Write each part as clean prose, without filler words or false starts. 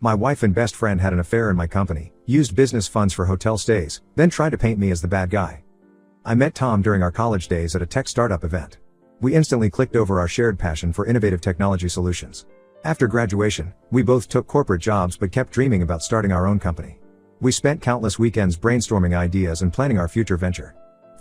My wife and best friend had an affair in my company, used business funds for hotel stays, then tried to paint me as the bad guy. I met Tom during our college days at a tech startup event. We instantly clicked over our shared passion for innovative technology solutions. After graduation, we both took corporate jobs but kept dreaming about starting our own company. We spent countless weekends brainstorming ideas and planning our future venture.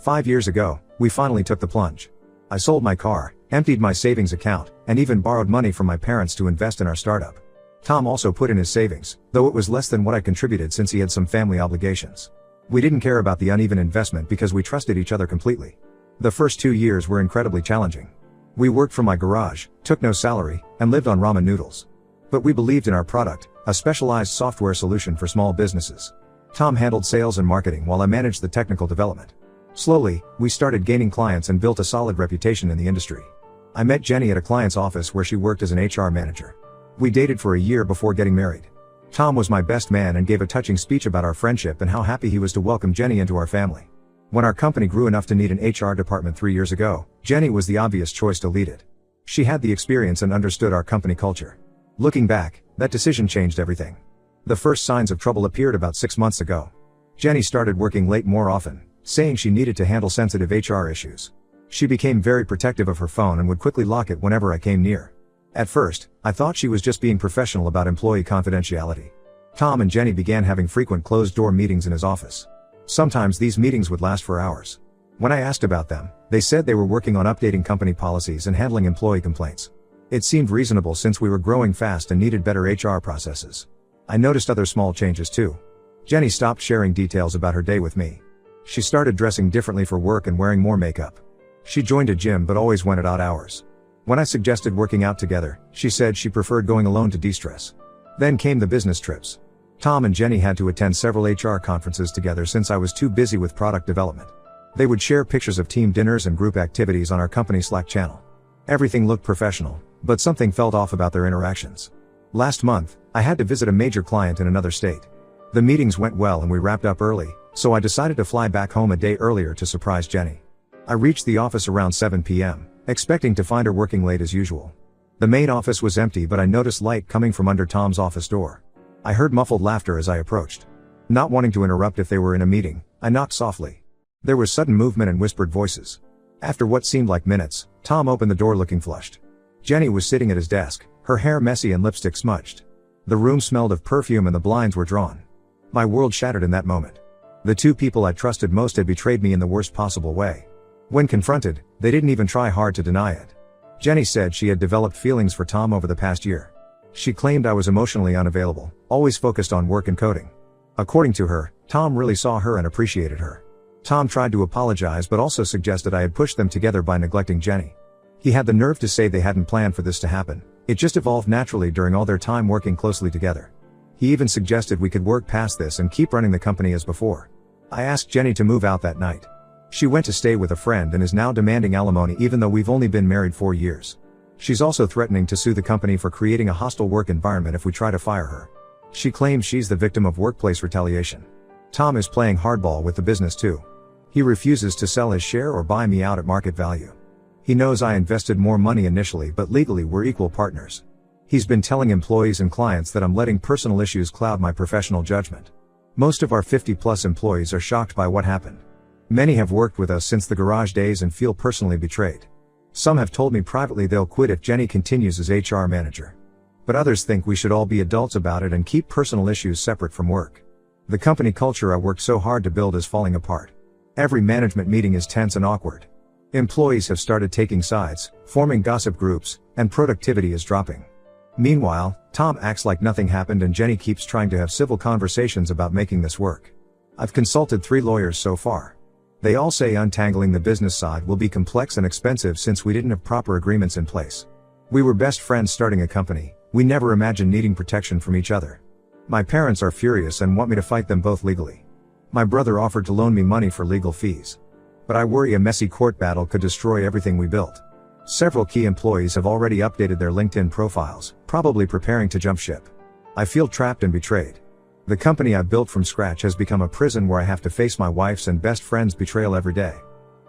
5 years ago, we finally took the plunge. I sold my car, emptied my savings account, and even borrowed money from my parents to invest in our startup. Tom also put in his savings, though it was less than what I contributed since he had some family obligations. We didn't care about the uneven investment because we trusted each other completely. The first 2 years were incredibly challenging. We worked from my garage, took no salary, and lived on ramen noodles. But we believed in our product, a specialized software solution for small businesses. Tom handled sales and marketing while I managed the technical development. Slowly, we started gaining clients and built a solid reputation in the industry. I met Jenny at a client's office where she worked as an HR manager. We dated for a year before getting married. Tom was my best man and gave a touching speech about our friendship and how happy he was to welcome Jenny into our family. When our company grew enough to need an HR department 3 years ago, Jenny was the obvious choice to lead it. She had the experience and understood our company culture. Looking back, that decision changed everything. The first signs of trouble appeared about 6 months ago. Jenny started working late more often, saying she needed to handle sensitive HR issues. She became very protective of her phone and would quickly lock it whenever I came near. At first, I thought she was just being professional about employee confidentiality. Tom and Jenny began having frequent closed-door meetings in his office. Sometimes these meetings would last for hours. When I asked about them, they said they were working on updating company policies and handling employee complaints. It seemed reasonable since we were growing fast and needed better HR processes. I noticed other small changes too. Jenny stopped sharing details about her day with me. She started dressing differently for work and wearing more makeup. She joined a gym but always went at odd hours. When I suggested working out together, she said she preferred going alone to de-stress. Then came the business trips. Tom and Jenny had to attend several HR conferences together since I was too busy with product development. They would share pictures of team dinners and group activities on our company Slack channel. Everything looked professional, but something felt off about their interactions. Last month, I had to visit a major client in another state. The meetings went well and we wrapped up early, so I decided to fly back home a day earlier to surprise Jenny. I reached the office around 7 p.m., expecting to find her working late as usual. The main office was empty but I noticed light coming from under Tom's office door. I heard muffled laughter as I approached. Not wanting to interrupt if they were in a meeting, I knocked softly. There was sudden movement and whispered voices. After what seemed like minutes, Tom opened the door looking flushed. Jenny was sitting at his desk, her hair messy and lipstick smudged. The room smelled of perfume and the blinds were drawn. My world shattered in that moment. The two people I trusted most had betrayed me in the worst possible way. When confronted, they didn't even try hard to deny it. Jenny said she had developed feelings for Tom over the past year. She claimed I was emotionally unavailable, always focused on work and coding. According to her, Tom really saw her and appreciated her. Tom tried to apologize but also suggested I had pushed them together by neglecting Jenny. He had the nerve to say they hadn't planned for this to happen. It just evolved naturally during all their time working closely together. He even suggested we could work past this and keep running the company as before. I asked Jenny to move out that night. She went to stay with a friend and is now demanding alimony even though we've only been married 4 years. She's also threatening to sue the company for creating a hostile work environment if we try to fire her. She claims she's the victim of workplace retaliation. Tom is playing hardball with the business too. He refuses to sell his share or buy me out at market value. He knows I invested more money initially but legally we're equal partners. He's been telling employees and clients that I'm letting personal issues cloud my professional judgment. Most of our 50+ employees are shocked by what happened. Many have worked with us since the garage days and feel personally betrayed. Some have told me privately they'll quit if Jenny continues as HR manager. But others think we should all be adults about it and keep personal issues separate from work. The company culture I worked so hard to build is falling apart. Every management meeting is tense and awkward. Employees have started taking sides, forming gossip groups, and productivity is dropping. Meanwhile, Tom acts like nothing happened and Jenny keeps trying to have civil conversations about making this work. I've consulted 3 lawyers so far. They all say untangling the business side will be complex and expensive since we didn't have proper agreements in place. We were best friends starting a company, we never imagined needing protection from each other. My parents are furious and want me to fight them both legally. My brother offered to loan me money for legal fees. But I worry a messy court battle could destroy everything we built. Several key employees have already updated their LinkedIn profiles, probably preparing to jump ship. I feel trapped and betrayed. The company I built from scratch has become a prison where I have to face my wife's and best friend's betrayal every day.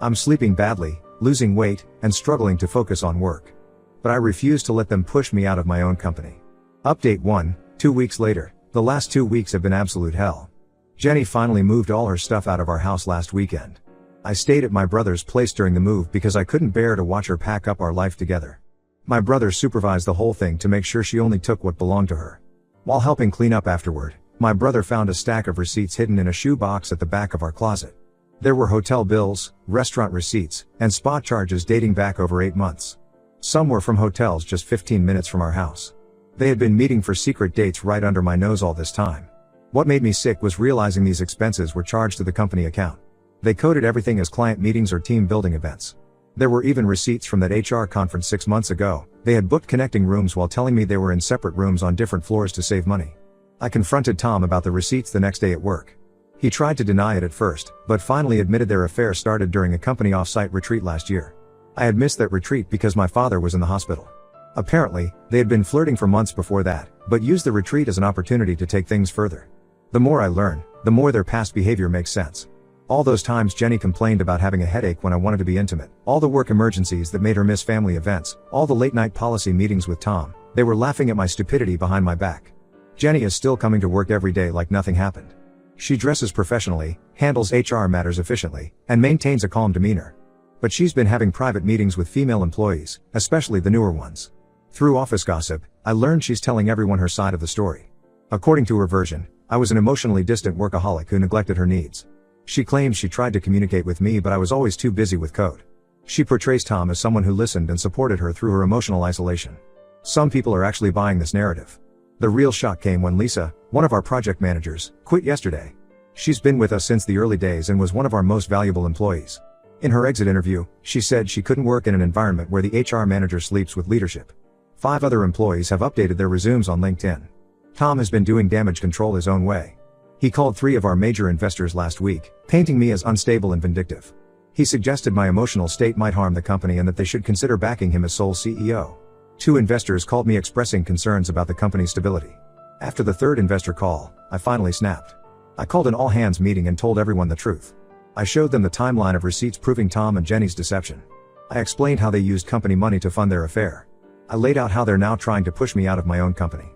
I'm sleeping badly, losing weight, and struggling to focus on work. But I refuse to let them push me out of my own company. Update 1. 2 weeks later, the last 2 weeks have been absolute hell. Jenny finally moved all her stuff out of our house last weekend. I stayed at my brother's place during the move because I couldn't bear to watch her pack up our life together. My brother supervised the whole thing to make sure she only took what belonged to her. While helping clean up afterward, my brother found a stack of receipts hidden in a shoe box at the back of our closet. There were hotel bills, restaurant receipts, and spa charges dating back over 8 months. Some were from hotels just 15 minutes from our house. They had been meeting for secret dates right under my nose all this time. What made me sick was realizing these expenses were charged to the company account. They coded everything as client meetings or team building events. There were even receipts from that HR conference 6 months ago. They had booked connecting rooms while telling me they were in separate rooms on different floors to save money. I confronted Tom about the receipts the next day at work. He tried to deny it at first, but finally admitted their affair started during a company off-site retreat last year. I had missed that retreat because my father was in the hospital. Apparently, they had been flirting for months before that, but used the retreat as an opportunity to take things further. The more I learn, the more their past behavior makes sense. All those times Jenny complained about having a headache when I wanted to be intimate, all the work emergencies that made her miss family events, all the late-night policy meetings with Tom, they were laughing at my stupidity behind my back. Jenny is still coming to work every day like nothing happened. She dresses professionally, handles HR matters efficiently, and maintains a calm demeanor. But she's been having private meetings with female employees, especially the newer ones. Through office gossip, I learned she's telling everyone her side of the story. According to her version, I was an emotionally distant workaholic who neglected her needs. She claims she tried to communicate with me, but I was always too busy with code. She portrays Tom as someone who listened and supported her through her emotional isolation. Some people are actually buying this narrative. The real shock came when Lisa, one of our project managers, quit yesterday. She's been with us since the early days and was one of our most valuable employees. In her exit interview, she said she couldn't work in an environment where the HR manager sleeps with leadership. 5 other employees have updated their resumes on LinkedIn. Tom has been doing damage control his own way. He called 3 of our major investors last week, painting me as unstable and vindictive. He suggested my emotional state might harm the company and that they should consider backing him as sole CEO. 2 investors called me expressing concerns about the company's stability. After the 3rd investor call, I finally snapped. I called an all-hands meeting and told everyone the truth. I showed them the timeline of receipts proving Tom and Jenny's deception. I explained how they used company money to fund their affair. I laid out how they're now trying to push me out of my own company.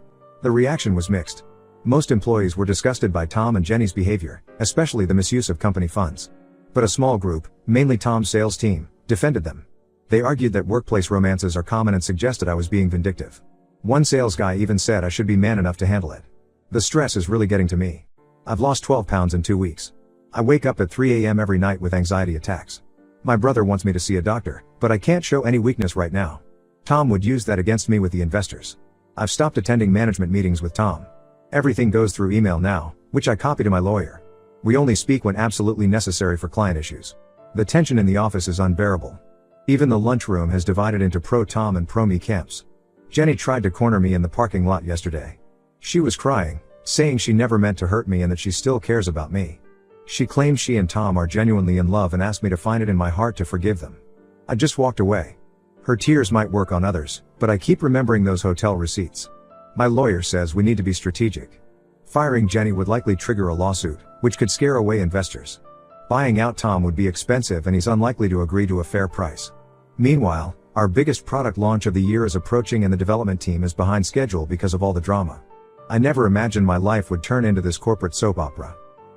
The reaction was mixed. Most employees were disgusted by Tom and Jenny's behavior, especially the misuse of company funds. But a small group, mainly Tom's sales team, defended them. They argued that workplace romances are common and suggested I was being vindictive. One sales guy even said I should be man enough to handle it. The stress is really getting to me. I've lost 12 pounds in 2 weeks. I wake up at 3 a.m. every night with anxiety attacks. My brother wants me to see a doctor, but I can't show any weakness right now. Tom would use that against me with the investors. I've stopped attending management meetings with Tom. Everything goes through email now, which I copy to my lawyer. We only speak when absolutely necessary for client issues. The tension in the office is unbearable. Even the lunchroom has divided into pro-Tom and pro-me camps. Jenny tried to corner me in the parking lot yesterday. She was crying, saying she never meant to hurt me and that she still cares about me. She claims she and Tom are genuinely in love and asked me to find it in my heart to forgive them. I just walked away. Her tears might work on others, but I keep remembering those hotel receipts. My lawyer says we need to be strategic. Firing Jenny would likely trigger a lawsuit, which could scare away investors. Buying out Tom would be expensive and he's unlikely to agree to a fair price. Meanwhile, our biggest product launch of the year is approaching and the development team is behind schedule because of all the drama. I never imagined my life would turn into this corporate soap opera.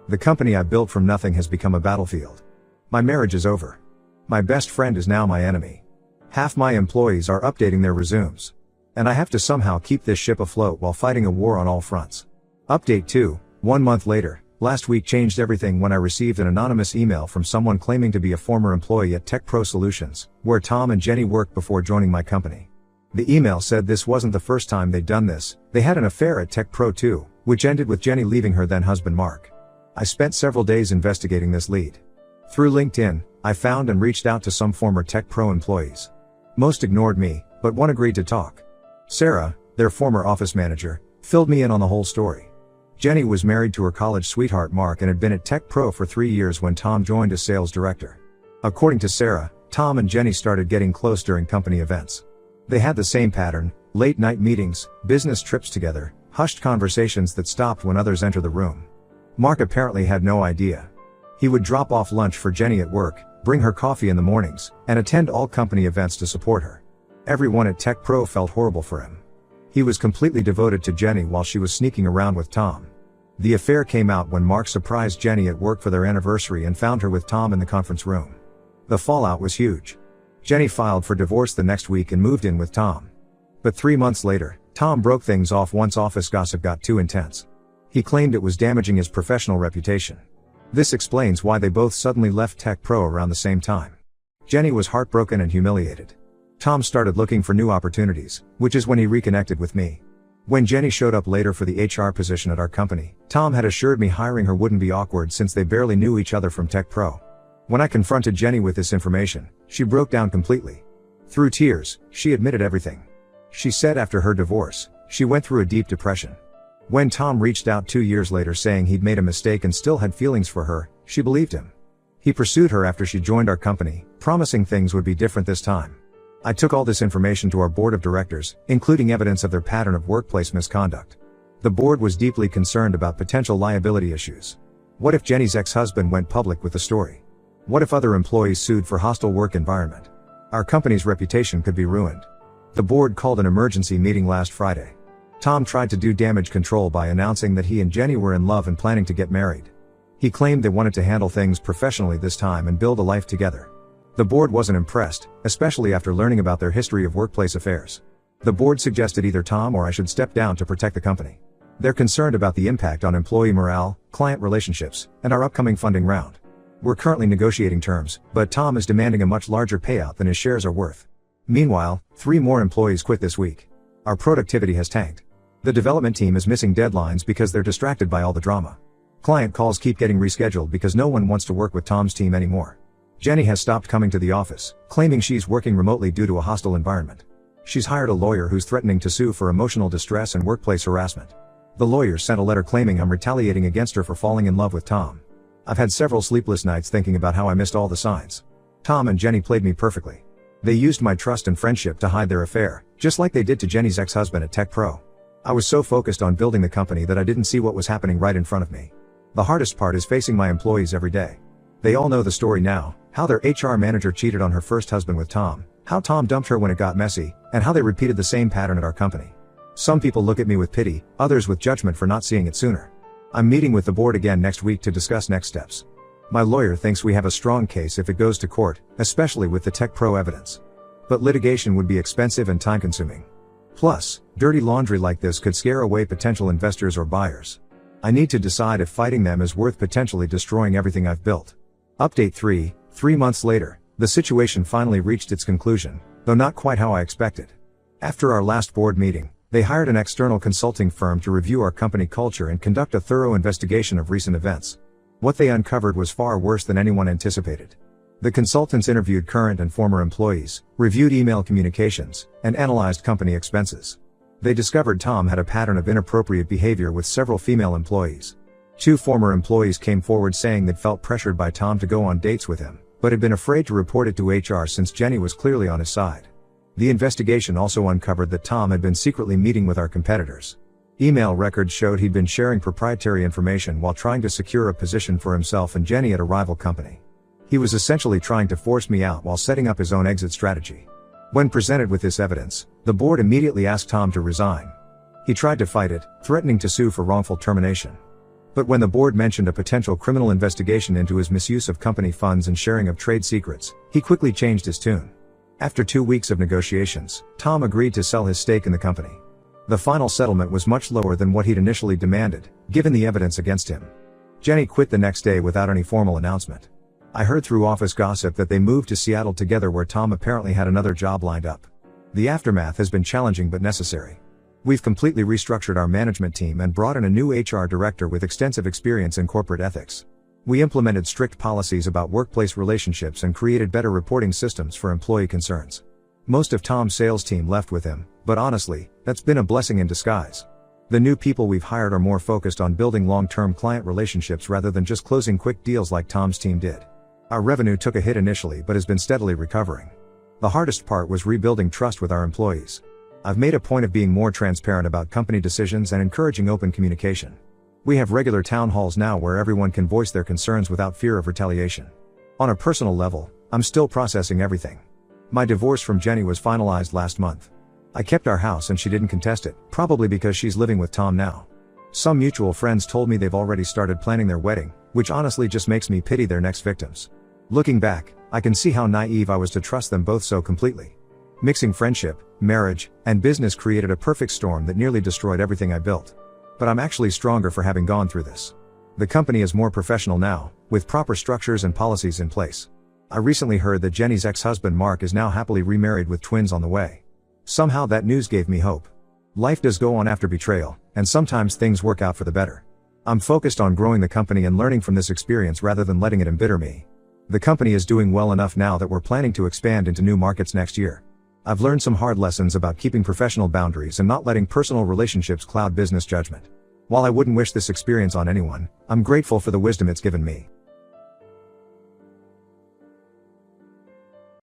The company I built from nothing has become a battlefield. My marriage is over. My best friend is now my enemy. Half my employees are updating their resumes. And I have to somehow keep this ship afloat while fighting a war on all fronts. Update 2, 1 month later, last week changed everything when I received an anonymous email from someone claiming to be a former employee at Tech Pro Solutions, where Tom and Jenny worked before joining my company. The email said this wasn't the first time they'd done this, they had an affair at Tech Pro too, which ended with Jenny leaving her then husband Mark. I spent several days investigating this lead. Through LinkedIn, I found and reached out to some former Tech Pro employees. Most ignored me, but one agreed to talk. Sarah, their former office manager, filled me in on the whole story. Jenny was married to her college sweetheart Mark and had been at Tech Pro for 3 years when Tom joined as sales director. According to Sarah, Tom and Jenny started getting close during company events. They had the same pattern, late night meetings, business trips together, hushed conversations that stopped when others entered the room. Mark apparently had no idea. He would drop off lunch for Jenny at work, bring her coffee in the mornings, and attend all company events to support her. Everyone at Tech Pro felt horrible for him. He was completely devoted to Jenny while she was sneaking around with Tom. The affair came out when Mark surprised Jenny at work for their anniversary and found her with Tom in the conference room. The fallout was huge. Jenny filed for divorce the next week and moved in with Tom. But 3 months later, Tom broke things off once office gossip got too intense. He claimed it was damaging his professional reputation. This explains why they both suddenly left Tech Pro around the same time. Jenny was heartbroken and humiliated. Tom started looking for new opportunities, which is when he reconnected with me. When Jenny showed up later for the HR position at our company, Tom had assured me hiring her wouldn't be awkward since they barely knew each other from Tech Pro. When I confronted Jenny with this information, she broke down completely. Through tears, she admitted everything. She said after her divorce, she went through a deep depression. When Tom reached out 2 years later saying he'd made a mistake and still had feelings for her, she believed him. He pursued her after she joined our company, promising things would be different this time. I took all this information to our board of directors, including evidence of their pattern of workplace misconduct. The board was deeply concerned about potential liability issues. What if Jenny's ex-husband went public with the story? What if other employees sued for hostile work environment? Our company's reputation could be ruined. The board called an emergency meeting last Friday. Tom tried to do damage control by announcing that he and Jenny were in love and planning to get married. He claimed they wanted to handle things professionally this time and build a life together. The board wasn't impressed, especially after learning about their history of workplace affairs. The board suggested either Tom or I should step down to protect the company. They're concerned about the impact on employee morale, client relationships, and our upcoming funding round. We're currently negotiating terms, but Tom is demanding a much larger payout than his shares are worth. Meanwhile, 3 more employees quit this week. Our productivity has tanked. The development team is missing deadlines because they're distracted by all the drama. Client calls keep getting rescheduled because no one wants to work with Tom's team anymore. Jenny has stopped coming to the office, claiming she's working remotely due to a hostile environment. She's hired a lawyer who's threatening to sue for emotional distress and workplace harassment. The lawyer sent a letter claiming I'm retaliating against her for falling in love with Tom. I've had several sleepless nights thinking about how I missed all the signs. Tom and Jenny played me perfectly. They used my trust and friendship to hide their affair, just like they did to Jenny's ex-husband at Tech Pro. I was so focused on building the company that I didn't see what was happening right in front of me. The hardest part is facing my employees every day. They all know the story now, how their HR manager cheated on her first husband with Tom, how Tom dumped her when it got messy, and how they repeated the same pattern at our company. Some people look at me with pity, others with judgment for not seeing it sooner. I'm meeting with the board again next week to discuss next steps. My lawyer thinks we have a strong case if it goes to court, especially with the Tech Pro evidence. But litigation would be expensive and time-consuming. Plus, dirty laundry like this could scare away potential investors or buyers. I need to decide if fighting them is worth potentially destroying everything I've built. Update 3, 3 months later, the situation finally reached its conclusion, though not quite how I expected. After our last board meeting, they hired an external consulting firm to review our company culture and conduct a thorough investigation of recent events. What they uncovered was far worse than anyone anticipated. The consultants interviewed current and former employees, reviewed email communications, and analyzed company expenses. They discovered Tom had a pattern of inappropriate behavior with several female employees. 2 former employees came forward saying they'd felt pressured by Tom to go on dates with him, but had been afraid to report it to HR since Jenny was clearly on his side. The investigation also uncovered that Tom had been secretly meeting with our competitors. Email records showed he'd been sharing proprietary information while trying to secure a position for himself and Jenny at a rival company. He was essentially trying to force me out while setting up his own exit strategy. When presented with this evidence, the board immediately asked Tom to resign. He tried to fight it, threatening to sue for wrongful termination. But when the board mentioned a potential criminal investigation into his misuse of company funds and sharing of trade secrets, he quickly changed his tune. After 2 weeks of negotiations, Tom agreed to sell his stake in the company. The final settlement was much lower than what he'd initially demanded, given the evidence against him. Jenny quit the next day without any formal announcement. I heard through office gossip that they moved to Seattle together, where Tom apparently had another job lined up. The aftermath has been challenging but necessary. We've completely restructured our management team and brought in a new HR director with extensive experience in corporate ethics. We implemented strict policies about workplace relationships and created better reporting systems for employee concerns. Most of Tom's sales team left with him, but honestly, that's been a blessing in disguise. The new people we've hired are more focused on building long-term client relationships rather than just closing quick deals like Tom's team did. Our revenue took a hit initially but has been steadily recovering. The hardest part was rebuilding trust with our employees. I've made a point of being more transparent about company decisions and encouraging open communication. We have regular town halls now where everyone can voice their concerns without fear of retaliation. On a personal level, I'm still processing everything. My divorce from Jenny was finalized last month. I kept our house and she didn't contest it, probably because she's living with Tom now. Some mutual friends told me they've already started planning their wedding, which honestly just makes me pity their next victims. Looking back, I can see how naive I was to trust them both so completely. Mixing friendship, marriage, and business created a perfect storm that nearly destroyed everything I built. But I'm actually stronger for having gone through this. The company is more professional now, with proper structures and policies in place. I recently heard that Jenny's ex-husband Mark is now happily remarried with twins on the way. Somehow that news gave me hope. Life does go on after betrayal, and sometimes things work out for the better. I'm focused on growing the company and learning from this experience rather than letting it embitter me. The company is doing well enough now that we're planning to expand into new markets next year. I've learned some hard lessons about keeping professional boundaries and not letting personal relationships cloud business judgment. While I wouldn't wish this experience on anyone, I'm grateful for the wisdom it's given me.